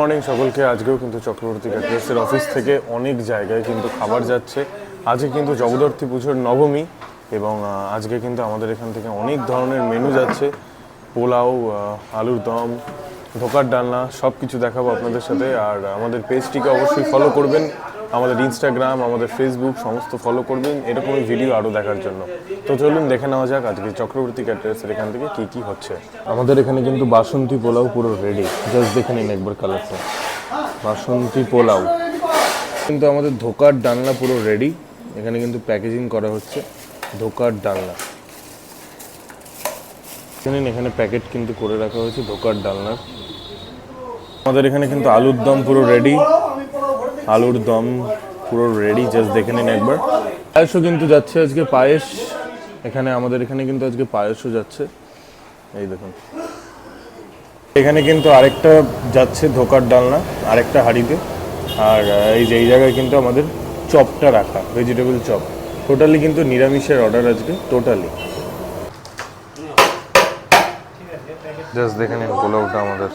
Morning সকলকে। আজকেও কিন্তু চক্রবর্তী ক্যাটারার্সের অফিস থেকে অনেক জায়গায় কিন্তু খাবার যাচ্ছে। আজকে কিন্তু জগদ্ধাত্রী পুজোর নবমী এবং আজকে কিন্তু আমাদের এখান থেকে অনেক ধরনের মেনু যাচ্ছে। পোলাও, আলুর দম, ধোকার ডালনা সব কিছু দেখাবো আপনাদের সাথে। আর আমাদের পেজটিকে অবশ্যই ফলো করবেন, আমাদের ইনস্টাগ্রাম, আমাদের ফেসবুক সমস্ত ফলো করবেন এরকমই ভিডিও আরও দেখার জন্য। তো চলুন দেখে নেওয়া যাক আজকে চক্রবর্তী ক্যাটারার্সের এখান থেকে কী কী হচ্ছে। আমাদের এখানে কিন্তু বাসন্তী পোলাও পুরো রেডি, জাস্ট দেখে নিন একবার কালারটা। বাসন্তী পোলাও কিন্তু আমাদের ধোকার ডালনা পুরো রেডি। এখানে কিন্তু প্যাকেজিং করা হচ্ছে ধোকার ডালনা। এখানে প্যাকেট কিন্তু করে রাখা হয়েছে ধোকার ডালনার। আমাদের এখানে কিন্তু আলুর দম পুরো রেডি, আলুর দম পুরো রেডি, জাস্ট দেখে নিন একবার। পায়েসও কিন্তু যাচ্ছে আজকে, পায়েস এখানে আমাদের এখানে কিন্তু আজকে পায়েসও যাচ্ছে, এই দেখুন। এখানে কিন্তু আরেকটা যাচ্ছে ধোকার ডালনা আরেকটা হাঁড়িতে। আর এই যে এই জায়গায় কিন্তু আমাদের চপটা রাখা, ভেজিটেবল চপ। টোটালি কিন্তু নিরামিষের অর্ডার আজকে, টোটালি। জাস্ট দেখে নিন পোলাওটা আমাদের।